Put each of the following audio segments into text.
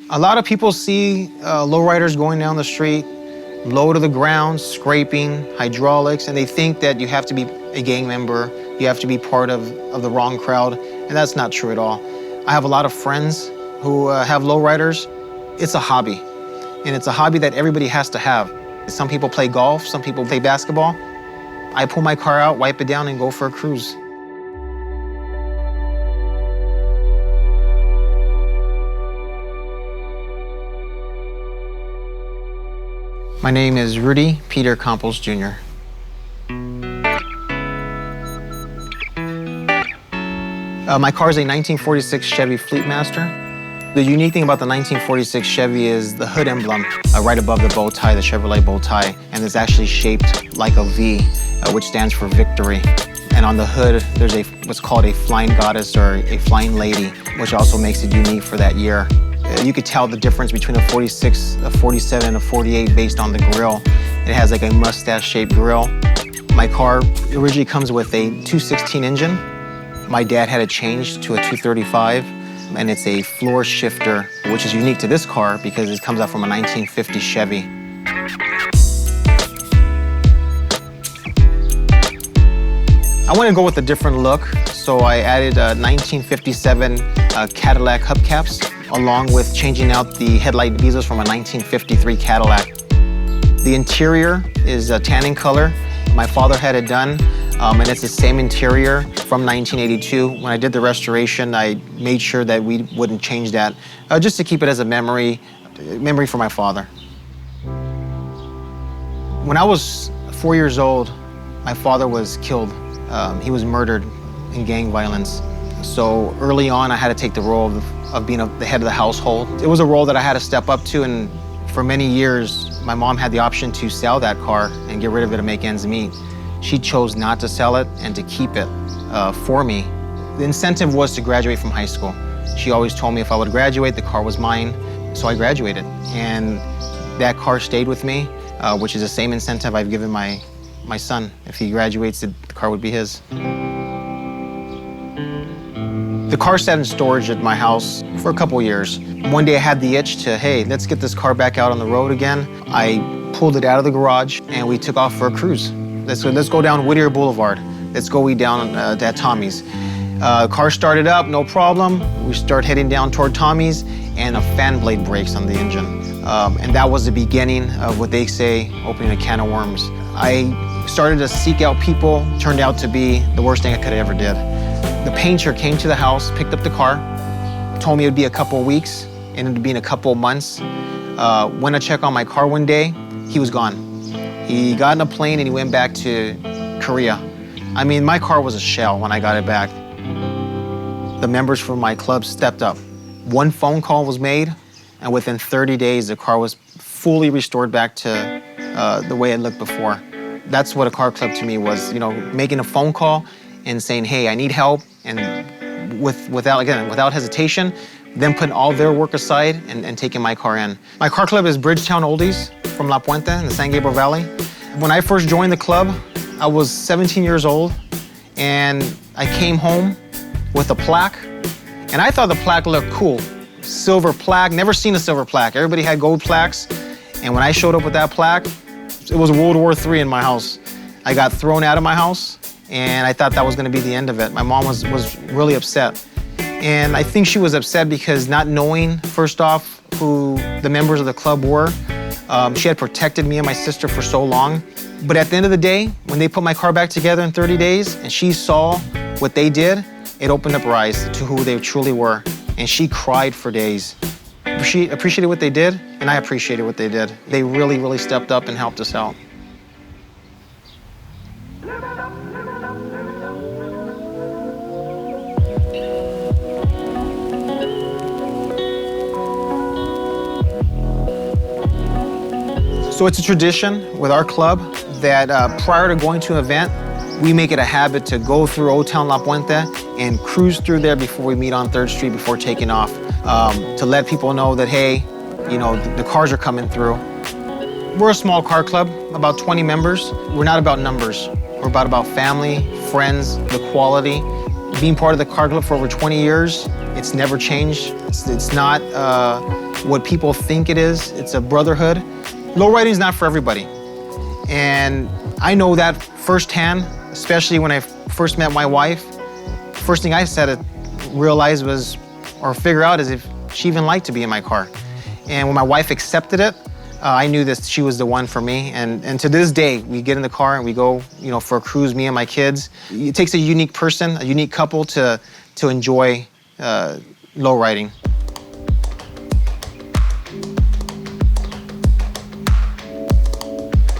A lot of people see lowriders going down the street, low to the ground, scraping, hydraulics, and they think that you have to be a gang member, you have to be part of the wrong crowd, and that's not true at all. I have a lot of friends who have lowriders. It's a hobby, and it's a hobby that everybody has to have. Some people play golf, some people play basketball. I pull my car out, wipe it down, and go for a cruise. My name is Rudy Peter Campos Jr. My car is a 1946 Chevy Fleetmaster. The unique thing about the 1946 Chevy is the hood emblem right above the bow tie, the Chevrolet bow tie, and it's actually shaped like a V, which stands for victory. And on the hood, there's what's called a flying goddess or a flying lady, which also makes it unique for that year. You could tell the difference between a 46, a 47, and a 48 based on the grille. It has like a mustache-shaped grille. My car originally comes with a 216 engine. My dad had it changed to a 235, and it's a floor shifter, which is unique to this car because it comes out from a 1950 Chevy. I want to go with a different look, so I added 1957 Cadillac hubcaps, along with changing out the headlight bezels from a 1953 Cadillac. The interior is a tanning color. My father had it done, and it's the same interior from 1982. When I did the restoration, I made sure that we wouldn't change that, just to keep it as a memory for my father. When I was 4 years old, my father was killed. He was murdered in gang violence. So early on, I had to take the role of being the head of the household. It was a role that I had to step up to, and for many years, my mom had the option to sell that car and get rid of it to make ends meet. She chose not to sell it and to keep it for me. The incentive was to graduate from high school. She always told me if I would graduate, the car was mine, so I graduated. And that car stayed with me, which is the same incentive I've given my son. If he graduates, the car would be his. The car sat in storage at my house for a couple years. One day I had the itch to, hey, let's get this car back out on the road again. I pulled it out of the garage and we took off for a cruise. Let's go down Whittier Boulevard. Let's go eat down at Tommy's. Car started up, no problem. We start heading down toward Tommy's and a fan blade breaks on the engine. And that was the beginning of what they say, opening a can of worms. I started to seek out people, turned out to be the worst thing I could have ever did. The painter came to the house, picked up the car, told me it would be a couple of weeks, ended up being a couple of months. Went to check on my car one day, he was gone. He got in a plane and he went back to Korea. I mean, my car was a shell when I got it back. The members from my club stepped up. One phone call was made, and within 30 days, the car was fully restored back to the way it looked before. That's what a car club to me was, you know, making a phone call and saying, hey, I need help, and without hesitation, them putting all their work aside and taking my car in. My car club is BridgeTown Oldies from La Puente in the San Gabriel Valley. When I first joined the club, I was 17 years old, and I came home with a plaque, and I thought the plaque looked cool. Silver plaque, never seen a silver plaque. Everybody had gold plaques, and when I showed up with that plaque, it was World War III in my house. I got thrown out of my house, and I thought that was gonna be the end of it. My mom was really upset. And I think she was upset because not knowing, first off, who the members of the club were, she had protected me and my sister for so long. But at the end of the day, when they put my car back together in 30 days and she saw what they did, it opened up her eyes to who they truly were. And she cried for days. She appreciated what they did, and I appreciated what they did. They really, really stepped up and helped us out. So it's a tradition with our club that prior to going to an event, we make it a habit to go through Old Town La Puente and cruise through there before we meet on 3rd Street before taking off, to let people know that, hey, you know, the cars are coming through. We're a small car club, about 20 members. We're not about numbers. We're about family, friends, the quality. Being part of the car club for over 20 years, it's never changed. It's not what people think it is. It's a brotherhood. Lowriding is not for everybody. And I know that firsthand, especially when I first met my wife. First thing I said to realize was, or figure out, is if she even liked to be in my car. And when my wife accepted it, I knew that she was the one for me. And to this day, we get in the car and we go, for a cruise, me and my kids. It takes a unique person, a unique couple to enjoy lowriding.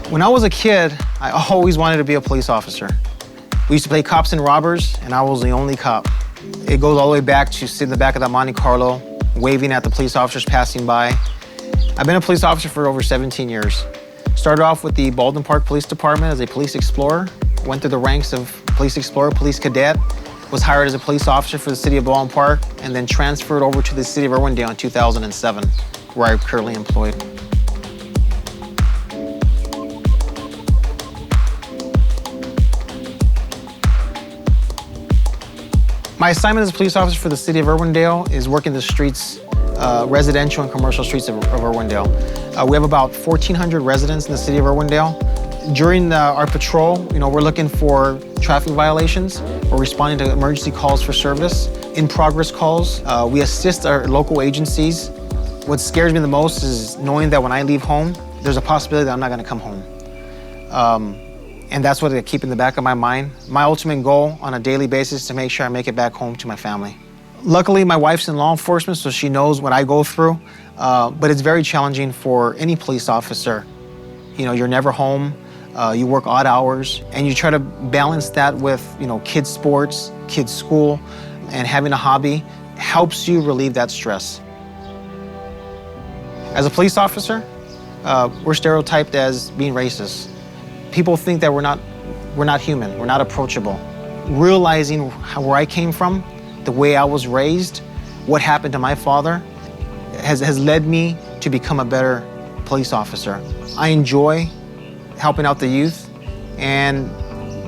When I was a kid, I always wanted to be a police officer. We used to play cops and robbers, and I was the only cop. It goes all the way back to sitting in the back of that Monte Carlo, waving at the police officers passing by. I've been a police officer for over 17 years. Started off with the Baldwin Park Police Department as a police explorer, went through the ranks of police explorer, police cadet, was hired as a police officer for the city of Baldwin Park, and then transferred over to the city of Irwindale in 2007, where I'm currently employed. My assignment as a police officer for the city of Irwindale is working the streets, residential and commercial streets of Irwindale. We have about 1,400 residents in the city of Irwindale. During our patrol, we're looking for traffic violations. We're responding to emergency calls for service, in-progress calls. We assist our local agencies. What scares me the most is knowing that when I leave home, there's a possibility that I'm not going to come home. And that's what I keep in the back of my mind. My ultimate goal on a daily basis is to make sure I make it back home to my family. Luckily, my wife's in law enforcement, so she knows what I go through. But it's very challenging for any police officer. You're never home, you work odd hours, and you try to balance that with, kids' sports, kids' school, and having a hobby helps you relieve that stress. As a police officer, we're stereotyped as being racist. People think that we're not human, we're not approachable. Realizing where I came from, the way I was raised, what happened to my father, has led me to become a better police officer. I enjoy helping out the youth, and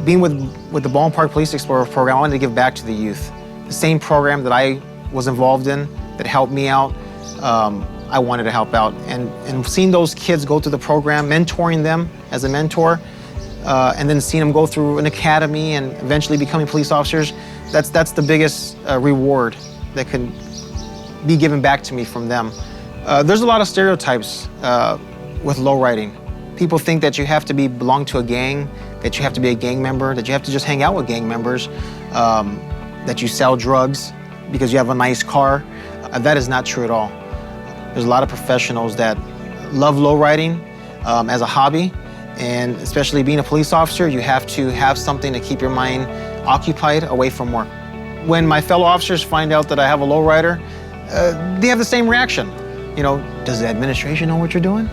being with the Baldwin Park Police Explorer program, I wanted to give back to the youth. The same program that I was involved in that helped me out, I wanted to help out. And seeing those kids go through the program, mentoring them as a mentor, and then seeing them go through an academy and eventually becoming police officers, that's the biggest reward that can be given back to me from them. There's a lot of stereotypes with lowriding. People think that you have to belong to a gang, that you have to be a gang member, that you have to just hang out with gang members, that you sell drugs because you have a nice car. That is not true at all. There's a lot of professionals that love lowriding as a hobby, and especially being a police officer, you have to have something to keep your mind occupied away from work. When my fellow officers find out that I have a lowrider, they have the same reaction. Does the administration know what you're doing?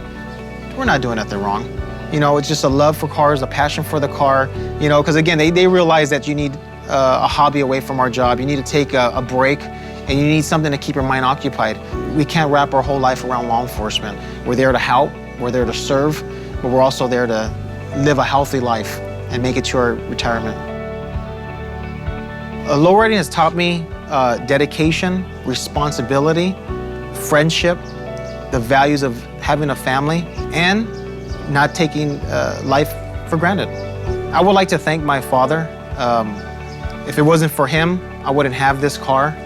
We're not doing nothing wrong. It's just a love for cars, a passion for the car, because again, they realize that you need a hobby away from our job. You need to take a break, and you need something to keep your mind occupied. We can't wrap our whole life around law enforcement. We're there to help, we're there to serve, but we're also there to live a healthy life and make it to our retirement. Lowriding has taught me dedication, responsibility, friendship, the values of having a family, and not taking life for granted. I would like to thank my father. If it wasn't for him, I wouldn't have this car.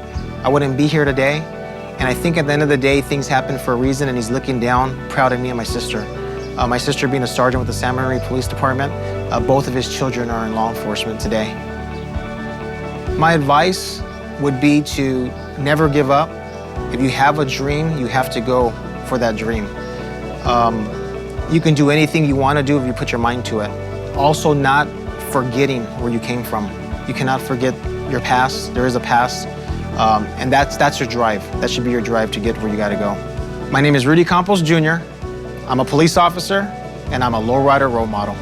I wouldn't be here today. And I think at the end of the day, things happen for a reason, and he's looking down, proud of me and my sister. My sister being a sergeant with the San Gabriel Police Department, both of his children are in law enforcement today. My advice would be to never give up. If you have a dream, you have to go for that dream. You can do anything you want to do if you put your mind to it. Also, not forgetting where you came from. You cannot forget your past. There is a past, and that's your drive. That should be your drive to get where you got to go. My name is Rudy Campos Jr. I'm a police officer, and I'm a lowrider role model.